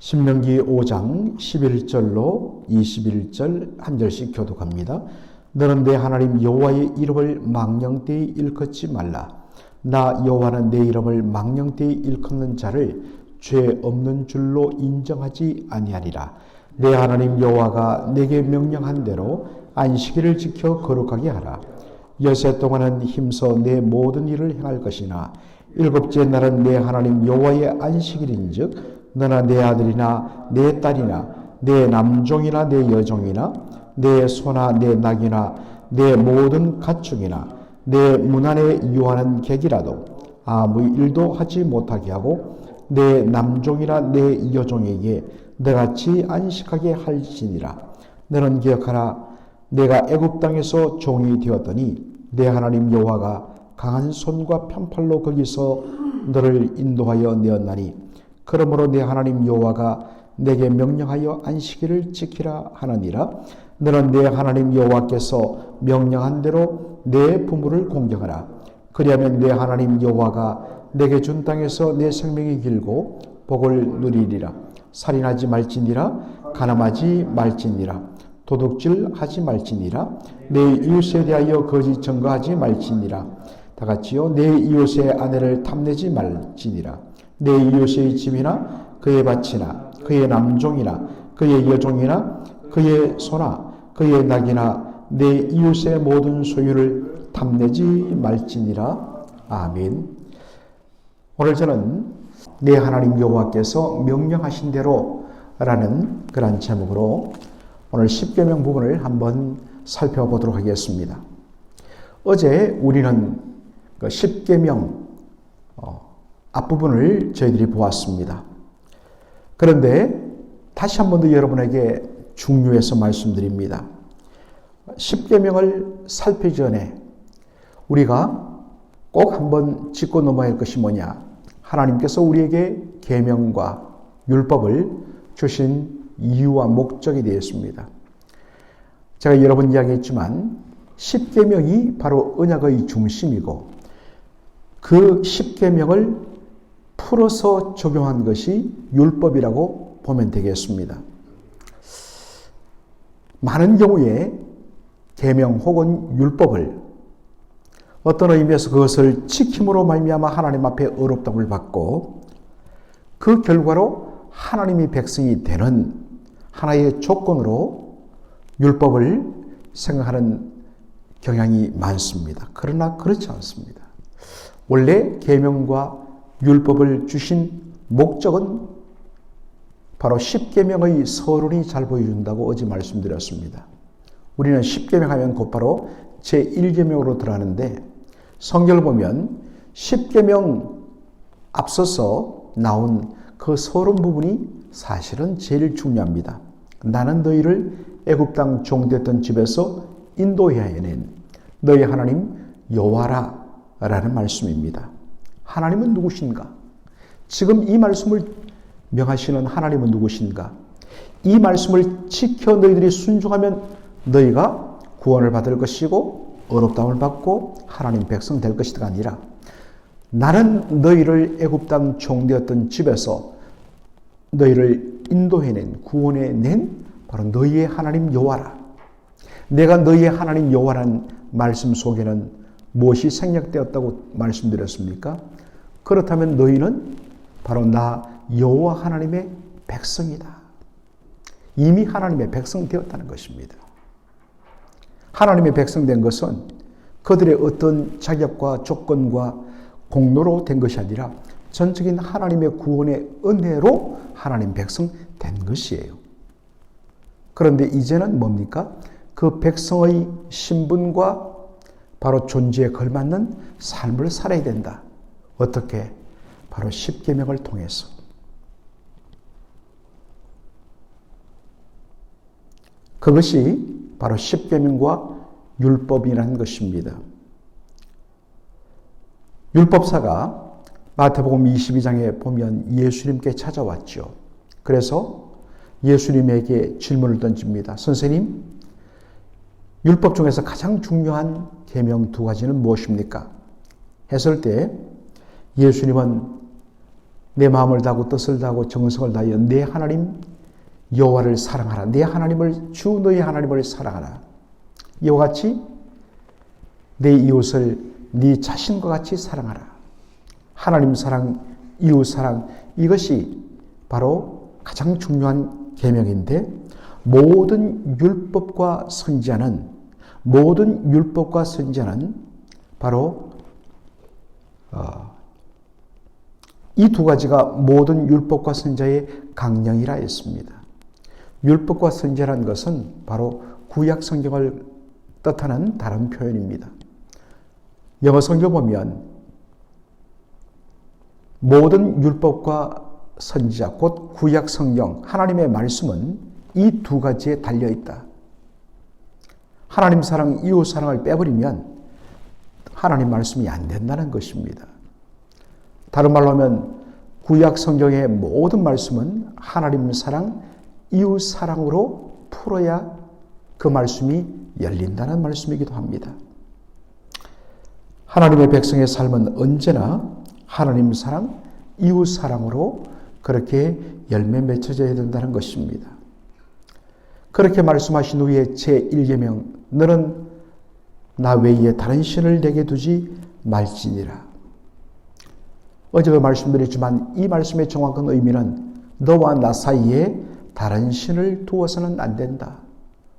신명기 5장 11절로 21절 한 절씩 교독합니다. 너는 내 하나님 여호와의 이름을 망령되이 일컫지 말라. 나 여호와는 내 이름을 망령되이 일컫는 자를 죄 없는 줄로 인정하지 아니하리라. 내 하나님 여호와가 내게 명령한 대로 안식일을 지켜 거룩하게 하라. 여세 동안은 힘써 내 모든 일을 행할 것이나 일곱째 날은 내 하나님 여호와의 안식일인즉 너나 내 아들이나 내 딸이나 내 남종이나 내 여종이나 내 소나 내 낙이나 내 모든 가축이나 내 문 안에 유하는 객이라도 아무 일도 하지 못하게 하고 내 남종이나 내 여종에게 너같이 안식하게 할지니라. 너는 기억하라. 내가 애굽 땅에서 종이 되었더니 내 하나님 여호와가 강한 손과 편팔로 거기서 너를 인도하여 내었나니 그러므로 내 하나님 여호와가 내게 명령하여 안식일을 지키라 하느니라. 너는 내 하나님 여호와께서 명령한 대로 내 부모를 공경하라. 그리하면 내 하나님 여호와가 내게 준 땅에서 내 생명이 길고 복을 누리리라. 살인하지 말지니라. 간음하지 말지니라. 도둑질하지 말지니라. 내 이웃에 대하여 거짓 증거하지 말지니라. 다같이요 내 이웃의 아내를 탐내지 말지니라. 내 이웃의 집이나 그의 밭이나 그의 남종이나 그의 여종이나 그의 소나 그의 낙이나 내 이웃의 모든 소유를 탐내지 말지니라. 아멘. 오늘 저는 내 하나님 여호와께서 명령하신 대로 라는 그런 제목으로 오늘 십계명 부분을 한번 살펴보도록 하겠습니다. 어제 우리는 그 십계명 앞부분을 저희들이 보았습니다. 그런데 다시 한 번 더 여러분에게 중요해서 말씀드립니다. 십계명을 살피기 전에 우리가 꼭 한번 짚고 넘어야 할 것이 뭐냐? 하나님께서 우리에게 계명과 율법을 주신 이유와 목적이 되었습니다. 제가 여러 번 이야기했지만 십계명이 바로 언약의 중심이고 그 십계명을 풀어서 적용한 것이 율법이라고 보면 되겠습니다. 많은 경우에 계명 혹은 율법을 어떤 의미에서 그것을 지킴으로 말미암아 하나님 앞에 의롭다움을 받고 그 결과로 하나님이 백성이 되는 하나의 조건으로 율법을 생각하는 경향이 많습니다. 그러나 그렇지 않습니다. 원래 계명과 율법을 주신 목적은 바로 십계명의 서론이 잘 보여준다고 어제 말씀드렸습니다. 우리는 십계명 하면 곧바로 제1계명으로 들어가는데 성경을 보면 십계명 앞서서 나온 그 서론 부분이 사실은 제일 중요합니다. 나는 너희를 애굽 땅 종되었던 집에서 인도해낸 너희 하나님 여호와라 라는 말씀입니다. 하나님은 누구신가? 지금 이 말씀을 명하시는 하나님은 누구신가? 이 말씀을 지켜 너희들이 순종하면 너희가 구원을 받을 것이고 의롭다움을 받고 하나님 백성 될 것이가 아니라 나는 너희를 애굽 땅 종되었던 집에서 너희를 인도해낸 구원해낸 바로 너희의 하나님 여호와라. 내가 너희의 하나님 여호와라는 말씀 속에는 무엇이 생략되었다고 말씀드렸습니까? 그렇다면 너희는 바로 나 여호와 하나님의 백성이다. 이미 하나님의 백성 되었다는 것입니다. 하나님의 백성 된 것은 그들의 어떤 자격과 조건과 공로로 된 것이 아니라 전적인 하나님의 구원의 은혜로 하나님 백성 된 것이에요. 그런데 이제는 뭡니까? 그 백성의 신분과 바로 존재에 걸맞는 삶을 살아야 된다. 어떻게? 바로 십계명을 통해서. 그것이 바로 십계명과 율법이라는 것입니다. 율법사가 마태복음 22장에 보면 예수님께 찾아왔죠. 그래서 예수님에게 질문을 던집니다. 선생님, 율법 중에서 가장 중요한 계명 두 가지는 무엇입니까? 했을 때 예수님은 내 마음을 다하고 뜻을 다하고 정성을 다하여 내 하나님 여호와를 사랑하라. 내 하나님을 주 너희 하나님을 사랑하라. 이와 같이 내 이웃을 네 자신과 같이 사랑하라. 하나님 사랑, 이웃 사랑, 이것이 바로 가장 중요한 계명인데, 모든 율법과 선지자는 바로 이 두 가지가 모든 율법과 선지자의 강령이라 했습니다. 율법과 선지자라는 것은 바로 구약 성경을 뜻하는 다른 표현입니다. 영어 성경 보면 모든 율법과 선지자, 곧 구약 성경, 하나님의 말씀은 이 두 가지에 달려있다. 하나님 사랑, 이웃 사랑을 빼버리면 하나님 말씀이 안 된다는 것입니다. 다른 말로 하면 구약 성경의 모든 말씀은 하나님 사랑, 이웃 사랑으로 풀어야 그 말씀이 열린다는 말씀이기도 합니다. 하나님의 백성의 삶은 언제나 하나님 사랑, 이웃 사랑으로 그렇게 열매 맺혀져야 된다는 것입니다. 그렇게 말씀하신 후에 제1계명, 너는 나 외에 다른 신을 내게 두지 말지니라. 어제도 말씀드렸지만 이 말씀의 정확한 의미는 너와 나 사이에 다른 신을 두어서는 안 된다.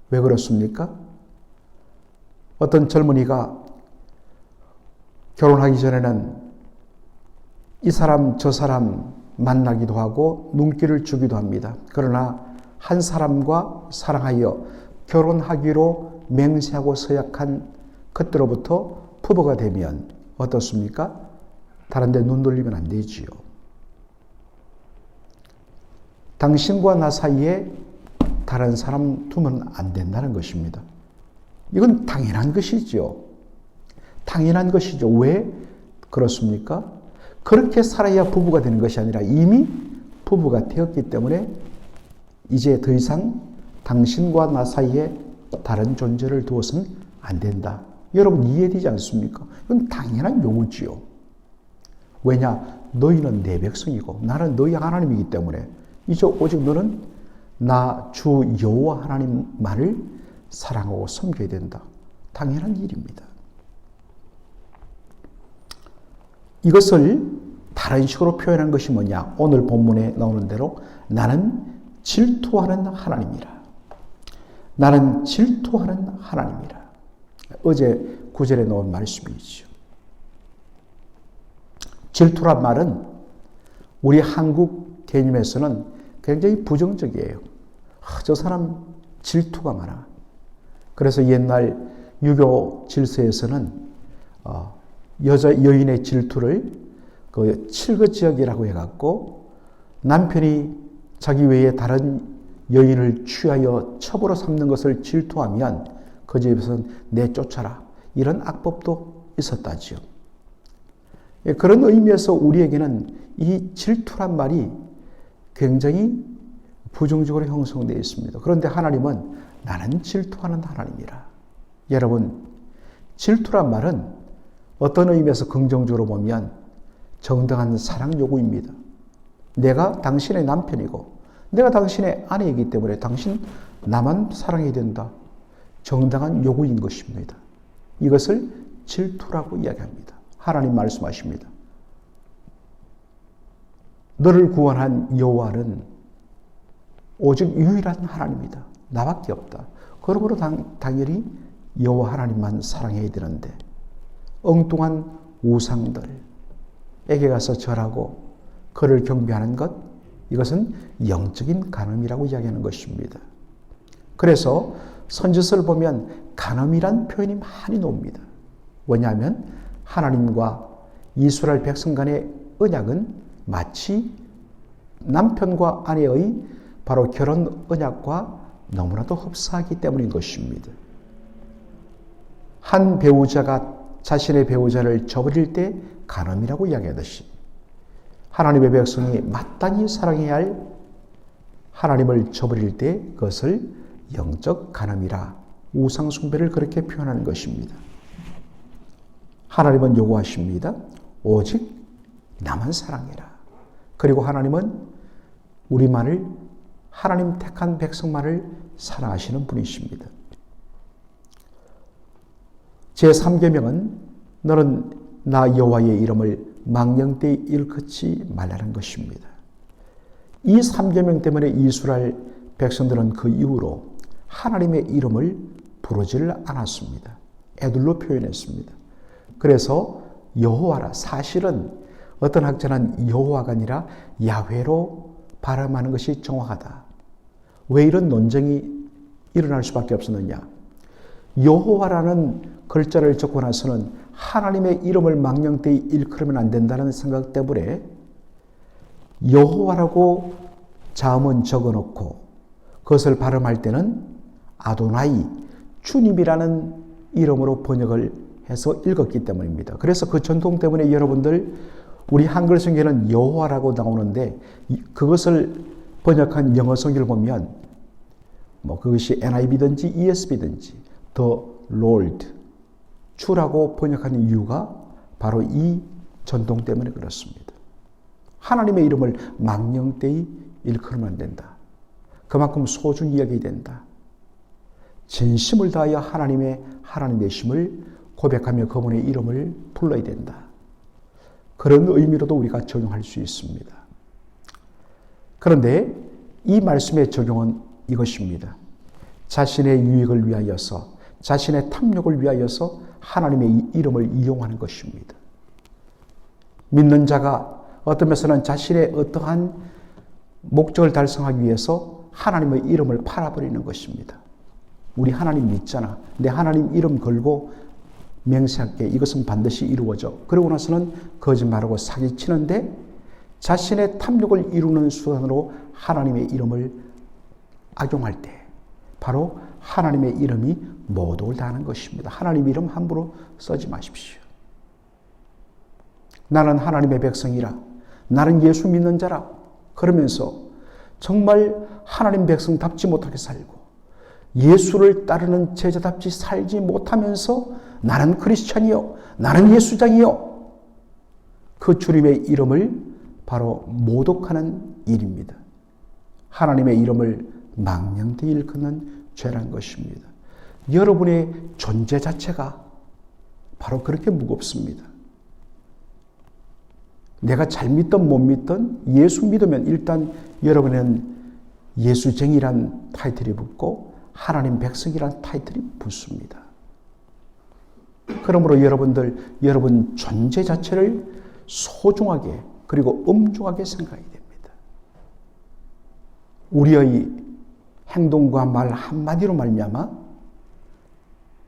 왜 그렇습니까? 어떤 젊은이가 결혼하기 전에는 이 사람 저 사람 만나기도 하고 눈길을 주기도 합니다. 그러나 한 사람과 사랑하여 결혼하기로 맹세하고 서약한 그때로부터 부부가 되면 어떻습니까? 다른 데 눈 돌리면 안 되지요. 당신과 나 사이에 다른 사람 두면 안 된다는 것입니다. 이건 당연한 것이죠. 당연한 것이죠. 왜 그렇습니까? 그렇게 살아야 부부가 되는 것이 아니라 이미 부부가 되었기 때문에 이제 더 이상 당신과 나 사이에 다른 존재를 두어서는 안 된다. 여러분 이해되지 않습니까? 이건 당연한 요구지요. 왜냐? 너희는 내 백성이고 나는 너희 하나님이기 때문에 이제 오직 너는 나 주 여호와 하나님만을 사랑하고 섬겨야 된다. 당연한 일입니다. 이것을 다른 식으로 표현한 것이 뭐냐? 오늘 본문에 나오는 대로 나는 질투하는 하나님이라. 나는 질투하는 하나님이라. 어제 9절에 나온 말씀이죠. 질투란 말은 우리 한국 개념에서는 굉장히 부정적이에요. 저 사람 질투가 많아. 그래서 옛날 유교 질서에서는 여인의 질투를 그 칠거지역이라고 해갖고 남편이 자기 외에 다른 여인을 취하여 첩으로 삼는 것을 질투하면 그 집에서는 내쫓아라. 이런 악법도 있었다지요. 그런 의미에서 우리에게는 이 질투란 말이 굉장히 부정적으로 형성되어 있습니다. 그런데 하나님은 나는 질투하는 하나님이라. 여러분, 질투란 말은 어떤 의미에서 긍정적으로 보면 정당한 사랑 요구입니다. 내가 당신의 남편이고 내가 당신의 아내이기 때문에 당신 나만 사랑해야 된다. 정당한 요구인 것입니다. 이것을 질투라고 이야기합니다. 하나님 말씀하십니다. 너를 구원한 여호와는 오직 유일한 하나님이다. 나밖에 없다. 그러므로 당연히 여호와 하나님만 사랑해야 되는데 엉뚱한 우상들에게 가서 절하고 그를 경배하는 것, 이것은 영적인 간음이라고 이야기하는 것입니다. 그래서 선지서를 보면 간음이란 표현이 많이 나옵니다. 왜냐하면 하나님과 이스라엘 백성 간의 언약은 마치 남편과 아내의 바로 결혼 언약과 너무나도 흡사하기 때문인 것입니다. 한 배우자가 자신의 배우자를 저버릴 때 간음이라고 이야기하듯이 하나님의 백성이 마땅히 사랑해야 할 하나님을 저버릴 때 그것을 영적 간음이라 우상 숭배를 그렇게 표현하는 것입니다. 하나님은 요구하십니다. 오직 나만 사랑해라. 그리고 하나님은 우리만을, 하나님 택한 백성만을 사랑하시는 분이십니다. 제3계명은 너는 나 여호와의 이름을 망령되이 일컫지 말라는 것입니다. 이 3계명 때문에 이스라엘 백성들은 그 이후로 하나님의 이름을 부르지를 않았습니다. 애들로 표현했습니다. 그래서 여호와라, 사실은 어떤 학자는 여호와가 아니라 야훼로 발음하는 것이 정확하다. 왜 이런 논쟁이 일어날 수밖에 없었느냐? 여호와라는 글자를 적고 나서는 하나님의 이름을 망령되이 일컬으면 안 된다는 생각 때문에 여호와라고 자음은 적어놓고 그것을 발음할 때는 아도나이, 주님이라는 이름으로 번역을 해서 읽었기 때문입니다. 그래서 그 전통 때문에 여러분들 우리 한글 성경에는 여호와라고 나오는데 그것을 번역한 영어 성경을 보면 그것이 NIV든지 ESV든지 The Lord, 주라고 번역하는 이유가 바로 이 전통 때문에 그렇습니다. 하나님의 이름을 망령되이 일컬으면 안 된다. 그만큼 소중히 여겨야 된다. 진심을 다하여 하나님의 하나님이심을 고백하며 그분의 이름을 불러야 된다. 그런 의미로도 우리가 적용할 수 있습니다. 그런데 이 말씀의 적용은 이것입니다. 자신의 유익을 위하여서, 자신의 탐욕을 위하여서 하나님의 이름을 이용하는 것입니다. 믿는 자가 어떤 면에서는 자신의 어떠한 목적을 달성하기 위해서 하나님의 이름을 팔아버리는 것입니다. 우리 하나님 믿잖아. 내 하나님 이름 걸고 맹세할게. 이것은 반드시 이루어져. 그러고 나서는 거짓말하고 사기치는데 자신의 탐욕을 이루는 수단으로 하나님의 이름을 악용할 때 바로 하나님의 이름이 모독을 당하는 것입니다. 하나님 이름 함부로 쓰지 마십시오. 나는 하나님의 백성이라, 나는 예수 믿는 자라 그러면서 정말 하나님 백성답지 못하게 살고 예수를 따르는 제자답지 살지 못하면서 나는 크리스찬이요, 나는 예수장이요, 그 주님의 이름을 바로 모독하는 일입니다. 하나님의 이름을 망령되이 일컫는 죄란 것입니다. 여러분의 존재 자체가 바로 그렇게 무겁습니다. 내가 잘 믿든 못 믿든 예수 믿으면 일단 여러분은 예수쟁이란 타이틀이 붙고 하나님 백성이란 타이틀이 붙습니다. 그러므로 여러분 존재 자체를 소중하게 그리고 엄중하게 생각해야 됩니다. 우리의 행동과 말 한마디로 말미암아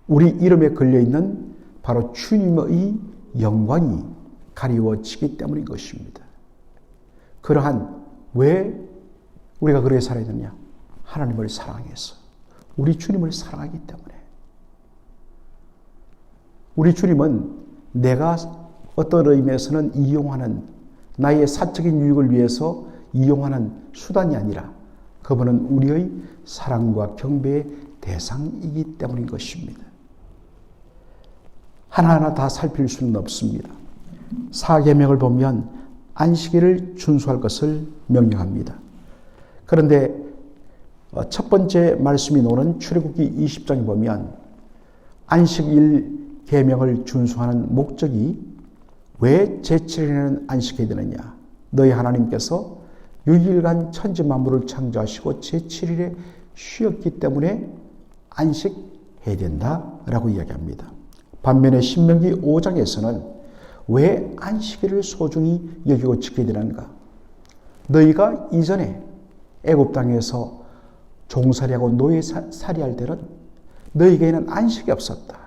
우리 이름에 걸려있는 바로 주님의 영광이 가리워지기 때문인 것입니다. 그러한 왜 우리가 그렇게 살아야 되느냐? 하나님을 사랑해서, 우리 주님을 사랑하기 때문에. 우리 주님은 내가 어떤 의미에서는 이용하는, 나의 사적인 유익을 위해서 이용하는 수단이 아니라 그분은 우리의 사랑과 경배의 대상이기 때문인 것입니다. 하나하나 다 살필 수는 없습니다. 4계명을 보면 안식일을 준수할 것을 명령합니다. 그런데 첫 번째 말씀이 나오는 출애굽기 20장에 보면 안식일 계명을 준수하는 목적이 왜 제7일에는 안식해야 되느냐? 너희 하나님께서 6일간 천지 만물을 창조하시고 제7일에 쉬었기 때문에 안식해야 된다라고 이야기합니다. 반면에 신명기 5장에서는 왜 안식일을 소중히 여기고 지켜야 되는가? 너희가 이전에 애굽 땅에서 종살이하고 노예살이할 때는 너희에게는 안식이 없었다.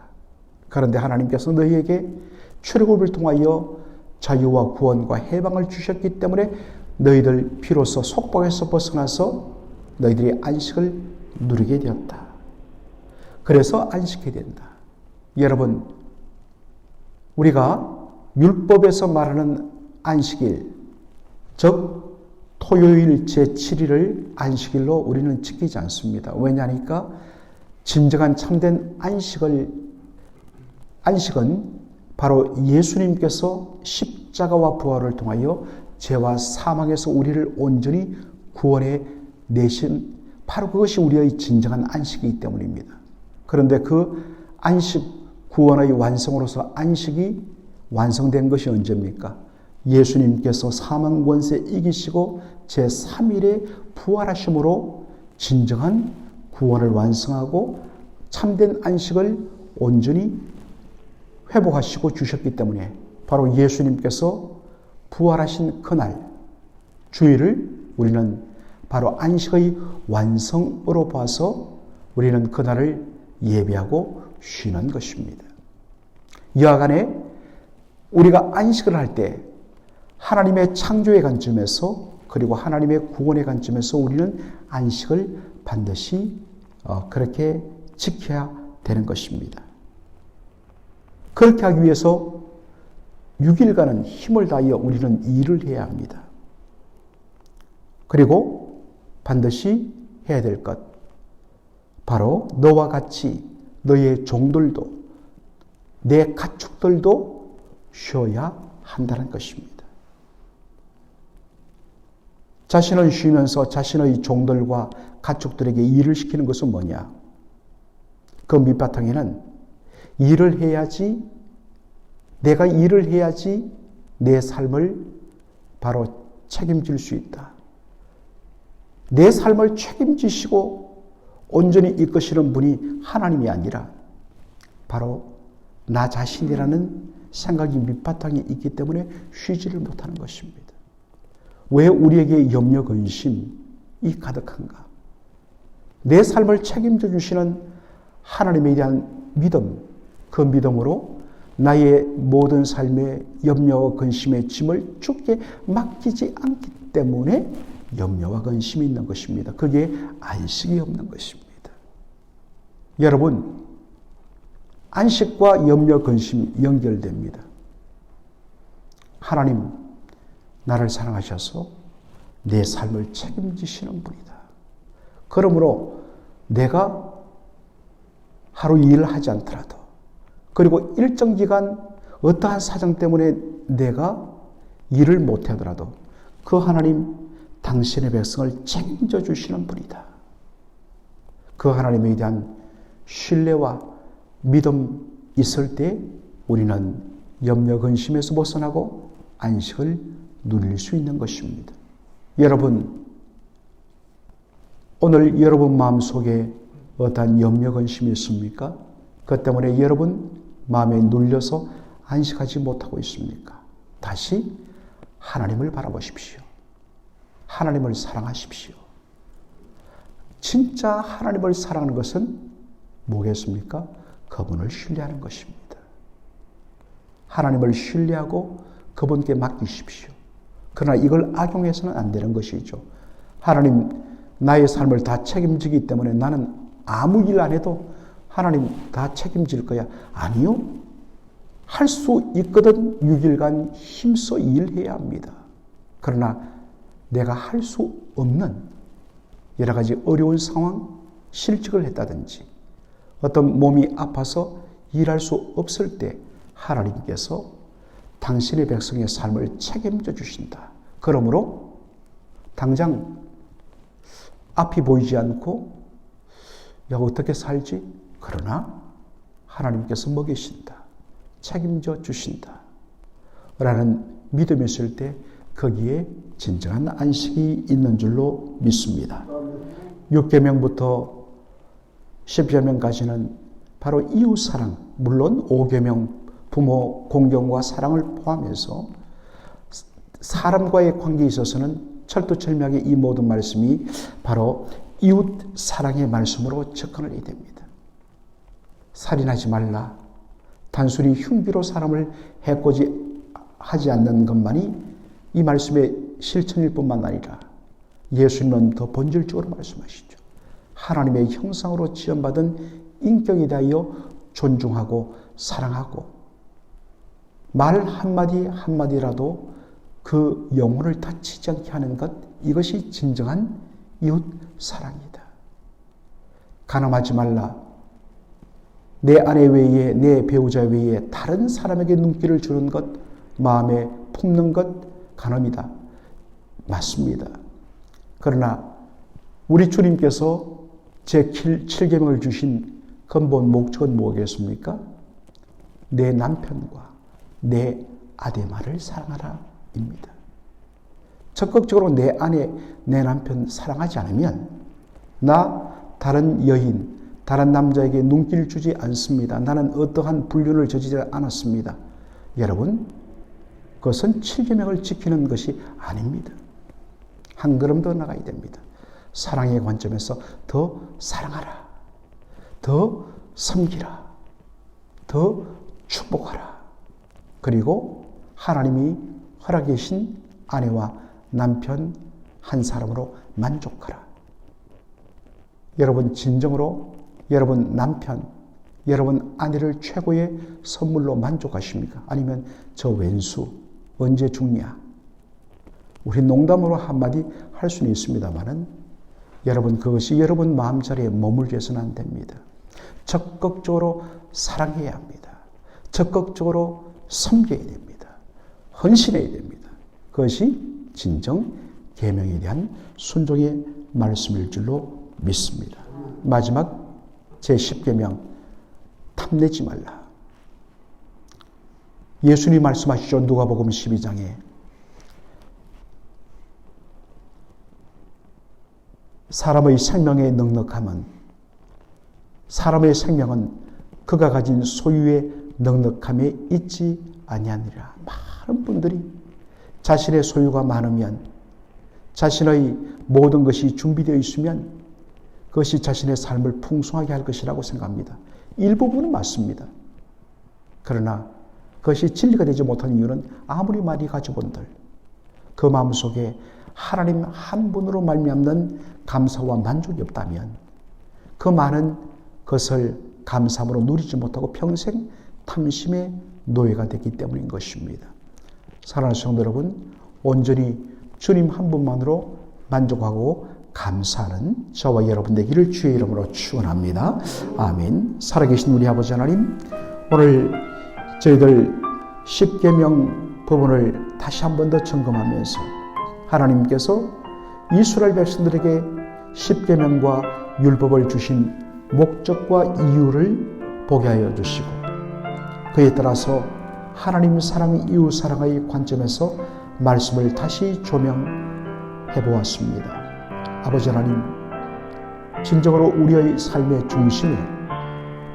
그런데 하나님께서 너희에게 출애굽을 통하여 자유와 구원과 해방을 주셨기 때문에 너희들 비로소 속박에서 벗어나서 너희들이 안식을 누리게 되었다. 그래서 안식해야 된다. 여러분, 우리가 율법에서 말하는 안식일, 즉 토요일 제7일을 안식일로 우리는 지키지 않습니다. 왜냐하니까 진정한 참된 안식은 바로 예수님께서 십자가와 부활을 통하여 죄와 사망에서 우리를 온전히 구원해 내신 바로 그것이 우리의 진정한 안식이기 때문입니다. 그런데 그 안식, 구원의 완성으로서 안식이 완성된 것이 언제입니까? 예수님께서 사망 권세 이기시고 제3일에 부활하심으로 진정한 구원을 완성하고 참된 안식을 온전히 회복하시고 주셨기 때문에 바로 예수님께서 부활하신 그날 주일을 우리는 바로 안식의 완성으로 봐서 우리는 그날을 예배하고 쉬는 것입니다. 여하간에 우리가 안식을 할 때 하나님의 창조의 관점에서 그리고 하나님의 구원의 관점에서 우리는 안식을 반드시 그렇게 지켜야 되는 것입니다. 그렇게 하기 위해서 6일간은 힘을 다하여 우리는 일을 해야 합니다. 그리고 반드시 해야 될 것, 바로 너와 같이 너의 종들도 내 가축들도 쉬어야 한다는 것입니다. 자신은 쉬면서 자신의 종들과 가축들에게 일을 시키는 것은 뭐냐? 그 밑바탕에는 일을 해야지, 내가 일을 해야지 내 삶을 바로 책임질 수 있다. 내 삶을 책임지시고 온전히 이끄시는 분이 하나님이 아니라 바로 나 자신이라는 생각이 밑바탕에 있기 때문에 쉬지를 못하는 것입니다. 왜 우리에게 염려, 근심이 가득한가? 내 삶을 책임져 주시는 하나님에 대한 믿음, 그 믿음으로 나의 모든 삶의 염려와 근심의 짐을 주께 맡기지 않기 때문에 염려와 근심이 있는 것입니다. 그게 안식이 없는 것입니다. 여러분, 안식과 염려, 근심이 연결됩니다. 하나님, 나를 사랑하셔서 내 삶을 책임지시는 분이다. 그러므로 내가 하루 일을 하지 않더라도, 그리고 일정 기간 어떠한 사정 때문에 내가 일을 못하더라도 그 하나님, 당신의 백성을 책임져 주시는 분이다. 그 하나님에 대한 신뢰와 믿음 있을 때 우리는 염려, 근심에서 벗어나고 안식을 누릴 수 있는 것입니다. 여러분, 오늘 여러분 마음속에 어떠한 염려, 근심이 있습니까? 그 때문에 여러분 마음에 눌려서 안식하지 못하고 있습니까? 다시 하나님을 바라보십시오. 하나님을 사랑하십시오. 진짜 하나님을 사랑하는 것은 뭐겠습니까? 그분을 신뢰하는 것입니다. 하나님을 신뢰하고 그분께 맡기십시오. 그러나 이걸 악용해서는 안 되는 것이죠. 하나님, 나의 삶을 다 책임지기 때문에 나는 아무 일 안 해도 하나님 다 책임질 거야. 아니요. 할 수 있거든 6일간 힘써 일해야 합니다. 그러나 내가 할 수 없는 여러 가지 어려운 상황, 실직을 했다든지 어떤 몸이 아파서 일할 수 없을 때 하나님께서 당신의 백성의 삶을 책임져 주신다. 그러므로 당장 앞이 보이지 않고 야, 어떻게 살지? 그러나 하나님께서 먹이신다. 책임져 주신다. 라는 믿음이 있을 때 거기에 진정한 안식이 있는 줄로 믿습니다. 6계명부터 10계명까지는 바로 이웃사랑, 물론 5계명, 부모 공경과 사랑을 포함해서 사람과의 관계에 있어서는 철두철미하게 이 모든 말씀이 바로 이웃 사랑의 말씀으로 접근을 해야 됩니다. 살인하지 말라. 단순히 흉기로 사람을 해코지 하지 않는 것만이 이 말씀의 실천일 뿐만 아니라 예수님은 더 본질적으로 말씀하시죠. 하나님의 형상으로 지음받은 인격에 대하여 존중하고 사랑하고 말 한마디 한마디라도 그 영혼을 다치지 않게 하는 것, 이것이 진정한 이웃 사랑이다. 간음하지 말라. 내 아내 외에, 내 배우자 외에 다른 사람에게 눈길을 주는 것, 마음에 품는 것, 간음이다. 맞습니다. 그러나 우리 주님께서 제7계명을 주신 근본 목적은 무엇이겠습니까? 내 남편과 내 아내만을 사랑하라 입니다. 적극적으로 내 아내, 내 남편 사랑하지 않으면 나 다른 여인, 다른 남자에게 눈길 주지 않습니다. 나는 어떠한 불륜을 저지르지 않았습니다. 여러분, 그것은 7계명을 지키는 것이 아닙니다. 한 걸음 더 나가야 됩니다. 사랑의 관점에서 더 사랑하라, 더 섬기라, 더 축복하라. 그리고 하나님이 허락해 주신 아내와 남편 한 사람으로 만족하라. 여러분 진정으로 여러분 남편, 여러분 아내를 최고의 선물로 만족하십니까? 아니면 저 왼수 언제 죽냐? 우리 농담으로 한마디 할 수는 있습니다만은 여러분 그것이 여러분 마음자리에 머물게서는 안 됩니다. 적극적으로 사랑해야 합니다. 적극적으로 섬겨야 됩니다. 헌신해야 됩니다. 그것이 진정 계명에 대한 순종의 말씀일 줄로 믿습니다. 마지막 제10계명 탐내지 말라. 예수님이 말씀하시죠. 누가복음 12장에 사람의 생명에 넉넉함은 사람의 생명은 그가 가진 소유의 넉넉함에 있지 아니하니라. 많은 분들이 자신의 소유가 많으면 자신의 모든 것이 준비되어 있으면 그것이 자신의 삶을 풍성하게 할 것이라고 생각합니다. 일부분은 맞습니다. 그러나 그것이 진리가 되지 못한 이유는 아무리 많이 가져본들 그 마음속에 하나님 한 분으로 말미암는 감사와 만족이 없다면 그 많은 것을 감사함으로 누리지 못하고 평생 탐심의 노예가 되기 때문인 것입니다. 사랑하는 성도 여러분, 온전히 주님 한 분만으로 만족하고 감사하는 저와 여러분 되기를 주의 이름으로 축원합니다. 아멘. 살아계신 우리 아버지 하나님, 오늘 저희들 10계명 부분을 다시 한 번 더 점검하면서 하나님께서 이스라엘 백성들에게 10계명과 율법을 주신 목적과 이유를 보게 하여 주시고 그에 따라서 하나님 사랑, 이웃 사랑의 관점에서 말씀을 다시 조명해 보았습니다. 아버지 하나님, 진정으로 우리의 삶의 중심에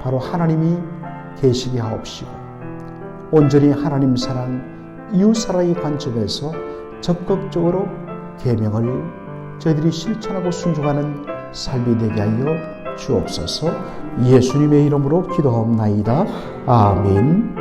바로 하나님이 계시게 하옵시고 온전히 하나님 사랑, 이웃 사랑의 관점에서 적극적으로 계명을 저희들이 실천하고 순종하는 삶이 되게 하여 주옵소서. 예수님의 이름으로 기도하옵나이다. 아멘.